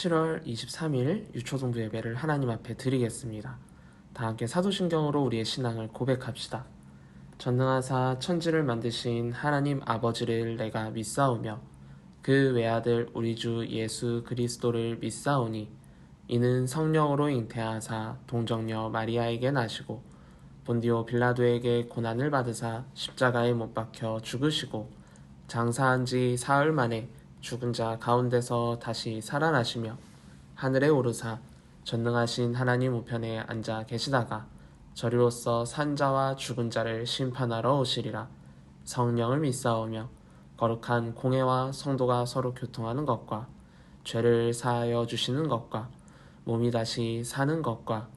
7월 23일 유초동부 예배를 하나님 앞에 드리겠습니다. 다 함께 사도신경으로 우리의 신앙을 고백합시다. 전능하사 천지를 만드신 하나님 아버지를 내가 믿사오며 그 외아들 우리 주 예수 그리스도를 믿사오니 이는 성령으로 잉태하사 동정녀 마리아에게 나시고 본디오 빌라도에게 고난을 받으사 십자가에 못 박혀 죽으시고 장사한 지 사흘 만에 죽은 자 가운데서 다시 살아나시며 하늘에 오르사 전능하신 하나님 우편에 앉아 계시다가 저리로서 산 자와 죽은 자를 심판하러 오시리라. 성령을 믿사오며 거룩한 공회와 성도가 서로 교통하는 것과 죄를 사하여 주시는 것과 몸이 다시 사는 것과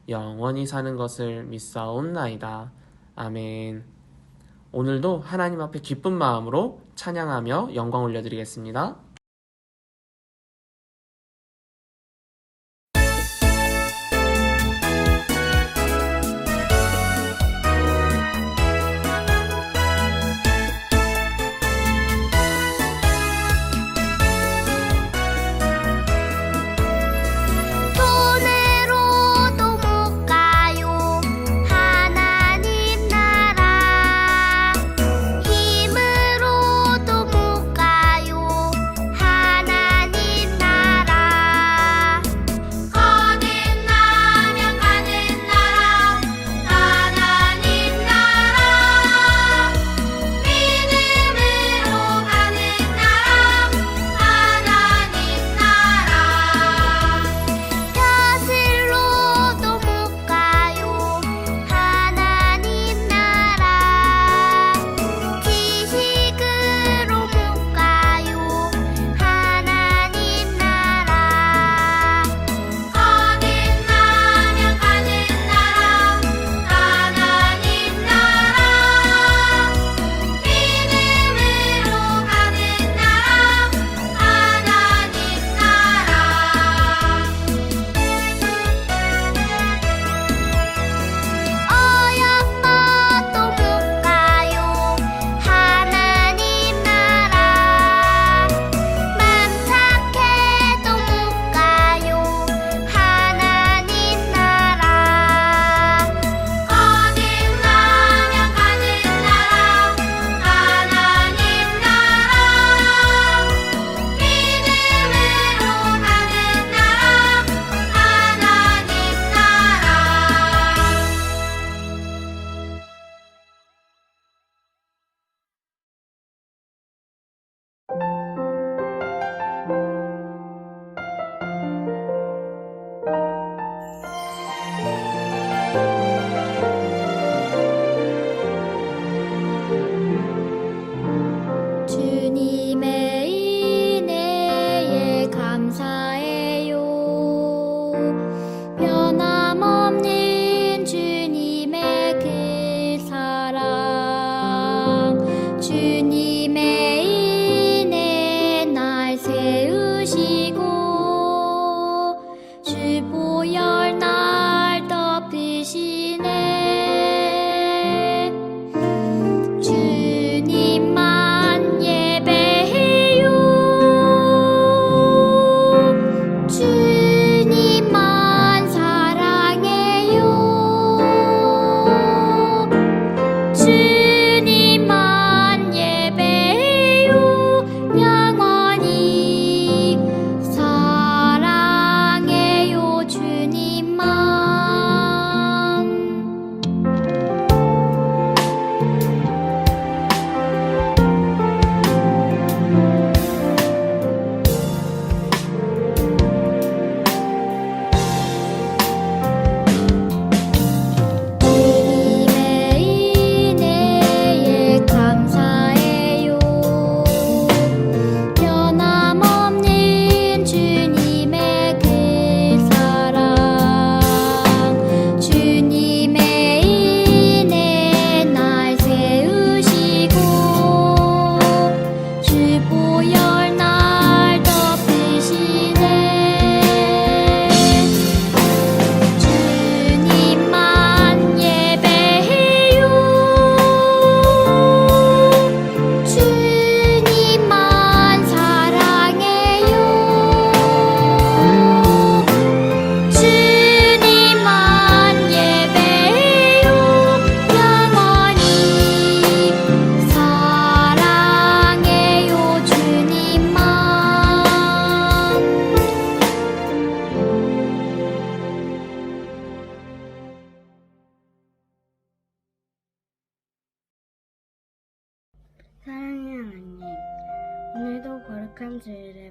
영원히 사는 것을 믿사옵나이다. 아멘. 오늘도 하나님 앞에 기쁜 마음으로 찬양하며 영광 올려드리겠습니다.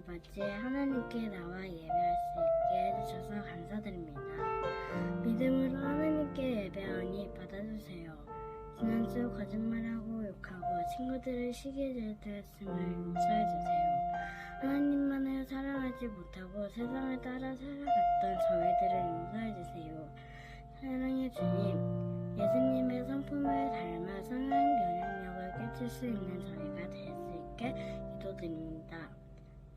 아버지, 하나님께 나와 예배할 수 있게 해주셔서 감사드립니다. 믿음으로 하나님께 예배하니 받아주세요. 지난주 거짓말하고 욕하고 친구들을 시기에 질투했음을 용서해주세요. 하나님만을 사랑하지 못하고 세상을 따라 살아갔던 저희들을 용서해주세요. 사랑의 주님, 예수님의 성품을 닮아 선한 영향력을 끼칠 수 있는 저희가 될 수 있게 기도드립니다.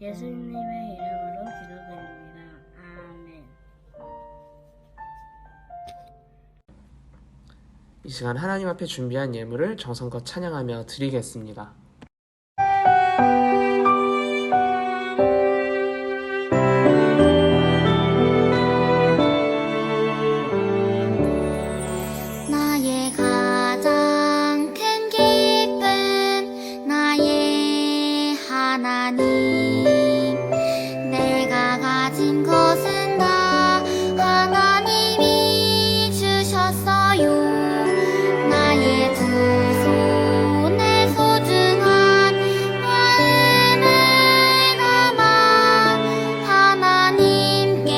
예수님의 이름으로 기도드립니다. 아멘. 이 시간 하나님 앞에 준비한 예물을 정성껏 찬양하며 드리겠습니다. 나의 가장 큰 기쁨 나의 하나님 내가 가진 것은 다 하나님이 주셨어요. 나의 두 손에 소중한 마음을 담아 하나님께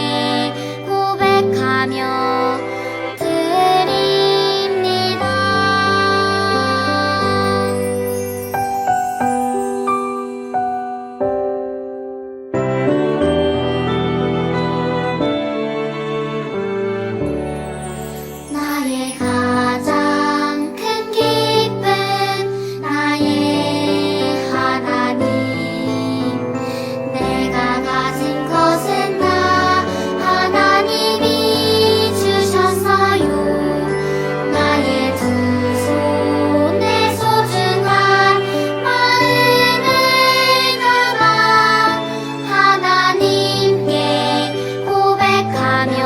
고백하며 드립니다. 나의 가장 큰 기쁨 나의 하나님 내가 가진 것은 다 하나님이 주셨어요. 나의 두 손에 소중한 마음을 담아 하나님께 고백하며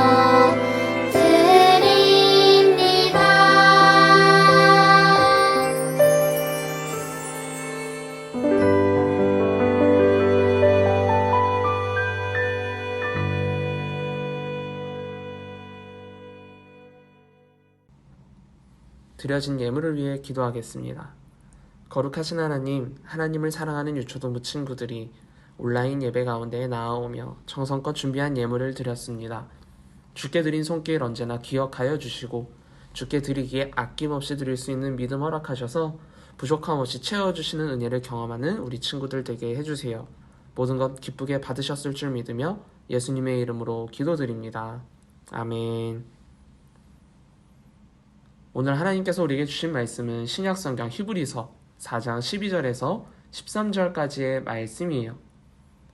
드립니다. 드려진 예물을 위해 기도하겠습니다. 거룩하신 하나님, 하나님을 사랑하는 유초동부 친구들이 온라인 예배 가운데 나아오며 정성껏 준비한 예물을 드렸습니다. 주께 드린 손길 언제나 기억하여 주시고 주께 드리기에 아낌없이 드릴 수 있는 믿음 허락하셔서 부족함 없이 채워주시는 은혜를 경험하는 우리 친구들 되게 해주세요. 모든 것 기쁘게 받으셨을 줄 믿으며 예수님의 이름으로 기도드립니다. 아멘. 오늘 하나님께서 우리에게 주신 말씀은 신약성경 히브리서 4장 12절에서 13절까지의 말씀이에요.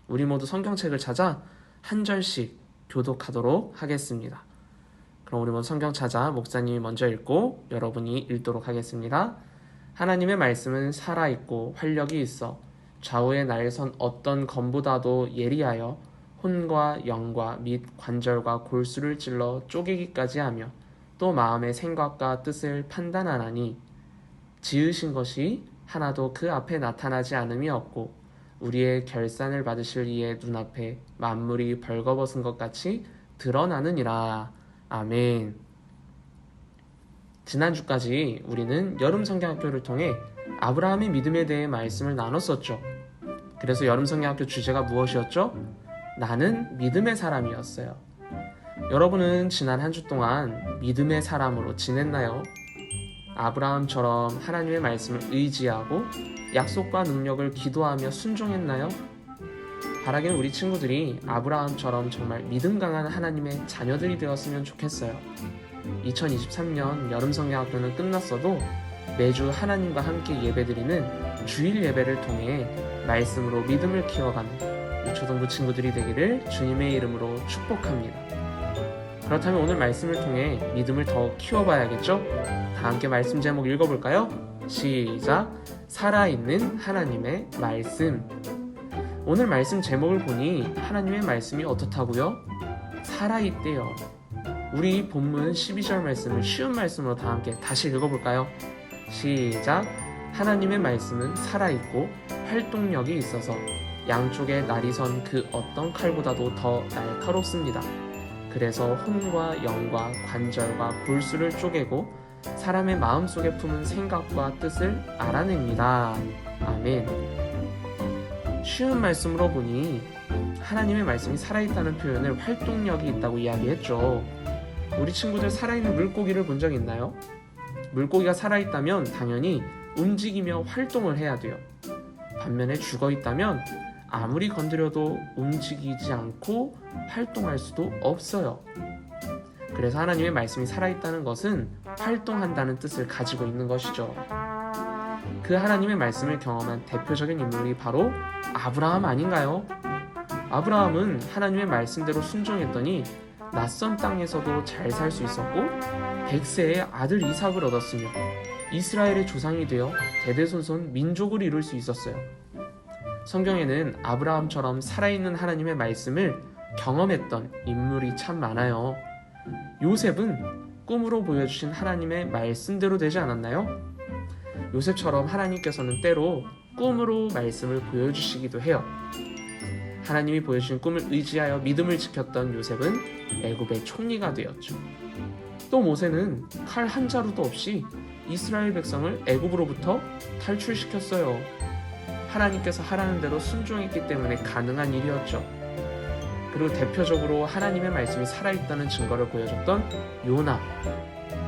우리 모두 성경책을 찾아 한 절씩 교독하도록 하겠습니다. 그럼 우리 모두 성경 찾아 목사님이 먼저 읽고 여러분이 읽도록 하겠습니다. 하나님의 말씀은 살아있고 활력이 있어 좌우의 날선 어떤 검보다도 예리하여 혼과 영과 및 관절과 골수를 찔러 쪼개기까지 하며 또 마음의 생각과 뜻을 판단하나니 지으신 것이 하나도 그 앞에 나타나지 않음이 없고 우리의 결산을 받으실 이의 눈앞에 만물이 벌거벗은 것 같이 드러나느니라. 아멘. 지난주까지 우리는 여름 성경학교를 통해 아브라함의 믿음에 대해 말씀을 나눴었죠. 그래서 여름 성경학교 주제가 무엇이었죠? 나는 믿음의 사람이었어요. 여러분은 지난 한 주 동안 믿음의 사람으로 지냈나요? 아브라함처럼 하나님의 말씀을 의지하고 약속과 능력을 기도하며 순종했나요? 바라기는 우리 친구들이 아브라함처럼 정말 믿음 강한 하나님의 자녀들이 되었으면 좋겠어요. 2023년 여름 성경학교는 끝났어도 매주 하나님과 함께 예배드리는 주일 예배를 통해 말씀으로 믿음을 키워가는 유초동부 친구들이 되기를 주님의 이름으로 축복합니다. 그렇다면 오늘 말씀을 통해 믿음을 더 키워봐야겠죠? 다 함께 말씀 제목 읽어볼까요? 시작! 살아있는 하나님의 말씀. 오늘 말씀 제목을 보니 하나님의 말씀이 어떻다고요? 살아있대요. 우리 본문 12절 말씀을 쉬운 말씀으로 다 함께 다시 읽어볼까요? 시작! 하나님의 말씀은 살아있고 활동력이 있어서 양쪽에 날이 선 그 어떤 칼보다도 더 날카롭습니다. 그래서 혼과 영과 관절과 골수를 쪼개고 사람의 마음속에 품은 생각과 뜻을 알아냅니다. 아멘. 쉬운 말씀으로 보니 하나님의 말씀이 살아있다는 표현을 활동력이 있다고 이야기했죠. 우리 친구들 살아있는 물고기를 본 적 있나요? 물고기가 살아있다면 당연히 움직이며 활동을 해야 돼요. 반면에 죽어있다면 아무리 건드려도 움직이지 않고 활동할 수도 없어요. 그래서 하나님의 말씀이 살아있다는 것은 활동한다는 뜻을 가지고 있는 것이죠. 그 하나님의 말씀을 경험한 대표적인 인물이 바로 아브라함 아닌가요? 아브라함은 하나님의 말씀대로 순종했더니 낯선 땅에서도 잘 살 수 있었고 100세에 아들 이삭을 얻었으며 이스라엘의 조상이 되어 대대손손 민족을 이룰 수 있었어요. 성경에는 아브라함처럼 살아있는 하나님의 말씀을 경험했던 인물이 참 많아요. 요셉은 꿈으로 보여주신 하나님의 말씀대로 되지 않았나요? 요셉처럼 하나님께서는 때로 꿈으로 말씀을 보여주시기도 해요. 하나님이 보여주신 꿈을 의지하여 믿음을 지켰던 요셉은 애굽의 총리가 되었죠. 또 모세는 칼 한 자루도 없이 이스라엘 백성을 애굽으로부터 탈출시켰어요. 하나님께서 하라는 대로 순종했기 때문에 가능한 일이었죠. 그리고 대표적으로 하나님의 말씀이 살아있다는 증거를 보여줬던 요나.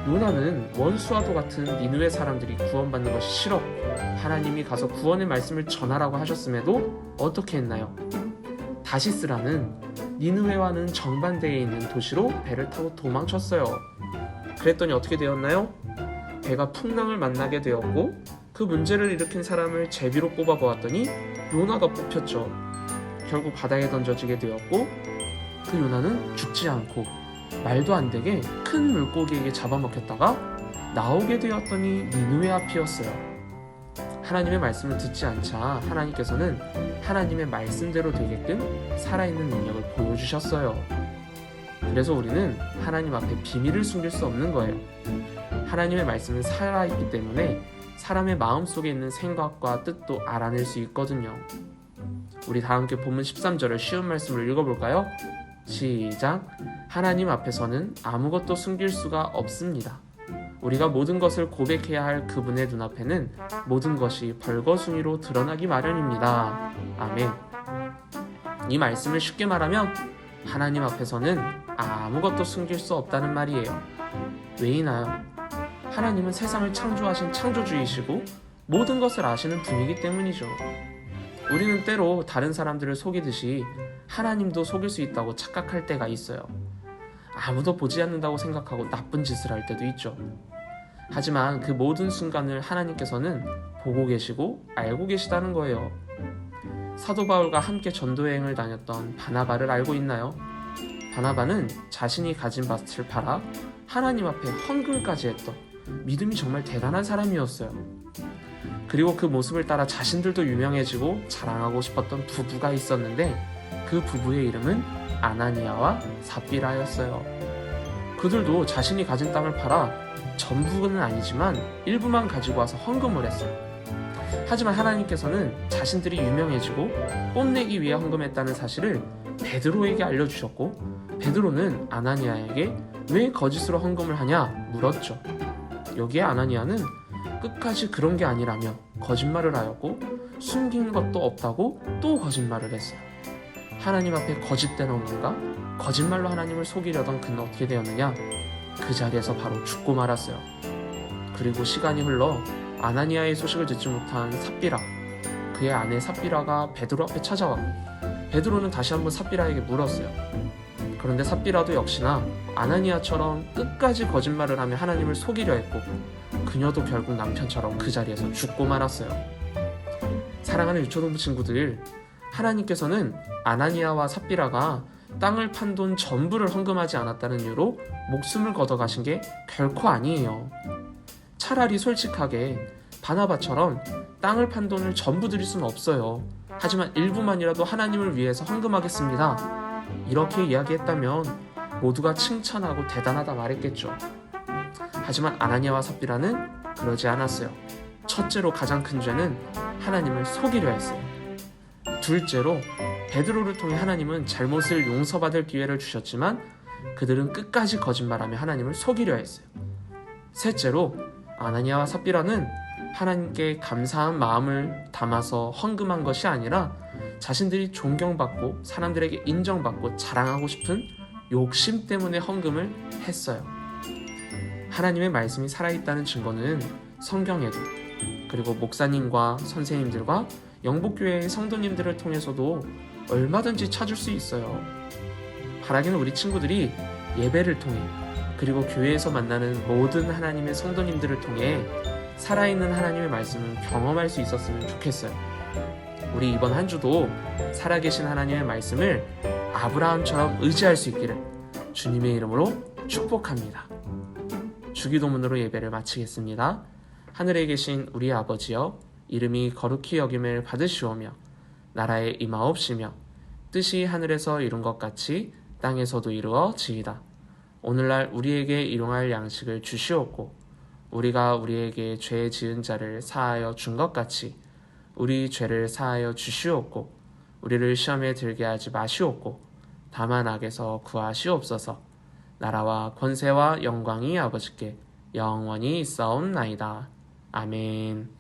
요나는 원수와도 같은 니느웨 사람들이 구원받는 것이 싫어 하나님이 가서 구원의 말씀을 전하라고 하셨음에도 어떻게 했나요? 다시스라는 니느웨와는 정반대에 있는 도시로 배를 타고 도망쳤어요. 그랬더니 어떻게 되었나요? 배가 풍랑을 만나게 되었고 그 문제를 일으킨 사람을 제비로 뽑아보았더니 요나가 뽑혔죠. 결국 바다에 던져지게 되었고 그 요나는 죽지 않고 말도 안 되게 큰 물고기에게 잡아먹혔다가 나오게 되었더니 니느웨 앞이었어요. 하나님의 말씀을 듣지 않자 하나님께서는 하나님의 말씀대로 되게끔 살아있는 능력을 보여주셨어요. 그래서 우리는 하나님 앞에 비밀을 숨길 수 없는 거예요. 하나님의 말씀은 살아있기 때문에 사람의 마음속에 있는 생각과 뜻도 알아낼 수 있거든요. 우리 다 함께 본문 13절을 쉬운 말씀을 읽어볼까요? 시작! 하나님 앞에서는 아무것도 숨길 수가 없습니다. 우리가 모든 것을 고백해야 할 그분의 눈앞에는 모든 것이 벌거숭이로 드러나기 마련입니다. 아멘. 이 말씀을 쉽게 말하면 하나님 앞에서는 아무것도 숨길 수 없다는 말이에요. 왜이나요? 하나님은 세상을 창조하신 창조주이시고 모든 것을 아시는 분이기 때문이죠. 우리는 때로 다른 사람들을 속이듯이 하나님도 속일 수 있다고 착각할 때가 있어요. 아무도 보지 않는다고 생각하고 나쁜 짓을 할 때도 있죠. 하지만 그 모든 순간을 하나님께서는 보고 계시고 알고 계시다는 거예요. 사도 바울과 함께 전도여행을 다녔던 바나바를 알고 있나요? 바나바는 자신이 가진 밭을 팔아 하나님 앞에 헌금까지 했던 믿음이 정말 대단한 사람이었어요. 그리고 그 모습을 따라 자신들도 유명해지고 자랑하고 싶었던 부부가 있었는데 그 부부의 이름은 아나니아와 삽비라였어요. 그들도 자신이 가진 땅을 팔아 전부는 아니지만 일부만 가지고 와서 헌금을 했어요. 하지만 하나님께서는 자신들이 유명해지고 뽐내기 위해 헌금했다는 사실을 베드로에게 알려주셨고 베드로는 아나니아에게 왜 거짓으로 헌금을 하냐 물었죠. 여기에 아나니아는 끝까지 그런 게 아니라며 거짓말을 하였고 숨긴 것도 없다고 또 거짓말을 했어요. 하나님 앞에 거짓된 헌금과 거짓말로 하나님을 속이려던 그는 어떻게 되었느냐? 그 자리에서 바로 죽고 말았어요. 그리고 시간이 흘러 아나니아의 소식을 듣지 못한 삽비라, 그의 아내 삽비라가 베드로 앞에 찾아왔고 베드로는 다시 한번 삽비라에게 물었어요. 그런데 삽비라도 역시나 아나니아처럼 끝까지 거짓말을 하며 하나님을 속이려 했고 그녀도 결국 남편처럼 그 자리에서 죽고 말았어요. 사랑하는 유초동부 친구들, 하나님께서는 아나니아와 삽비라가 땅을 판 돈 전부를 헌금하지 않았다는 이유로 목숨을 걷어가신 게 결코 아니에요. 차라리 솔직하게 바나바처럼 땅을 판 돈을 전부 드릴 수는 없어요. 하지만 일부만이라도 하나님을 위해서 헌금하겠습니다. 이렇게 이야기했다면 모두가 칭찬하고 대단하다 말했겠죠. 하지만 아나니아와 삽비라는 그러지 않았어요. 첫째로 가장 큰 죄는 하나님을 속이려 했어요. 둘째로 베드로를 통해 하나님은 잘못을 용서받을 기회를 주셨지만 그들은 끝까지 거짓말하며 하나님을 속이려 했어요. 셋째로 아나니아와 삽비라는 하나님께 감사한 마음을 담아서 헌금한 것이 아니라 자신들이 존경받고 사람들에게 인정받고 자랑하고 싶은 욕심 때문에 헌금을 했어요. 하나님의 말씀이 살아있다는 증거는 성경에도, 그리고 목사님과 선생님들과 영복교회의 성도님들을 통해서도 얼마든지 찾을 수 있어요. 바라기는 우리 친구들이 예배를 통해, 그리고 교회에서 만나는 모든 하나님의 성도님들을 통해 살아있는 하나님의 말씀을 경험할 수 있었으면 좋겠어요. 우리 이번 한 주도 살아계신 하나님의 말씀을 아브라함처럼 의지할 수 있기를 주님의 이름으로 축복합니다. 주기도문으로 예배를 마치겠습니다. 하늘에 계신 우리 아버지여, 이름이 거룩히 여김을 받으시오며 나라에 임하옵시며 뜻이 하늘에서 이룬 것 같이 땅에서도 이루어지이다. 오늘날 우리에게 일용할 양식을 주시옵고 우리가 우리에게 죄 지은 자를 사하여 준 것 같이 우리 죄를 사하여 주시옵고 우리를 시험에 들게 하지 마시옵고 다만 악에서 구하시옵소서. 나라와 권세와 영광이 아버지께 영원히 있사옵나이다. 아멘.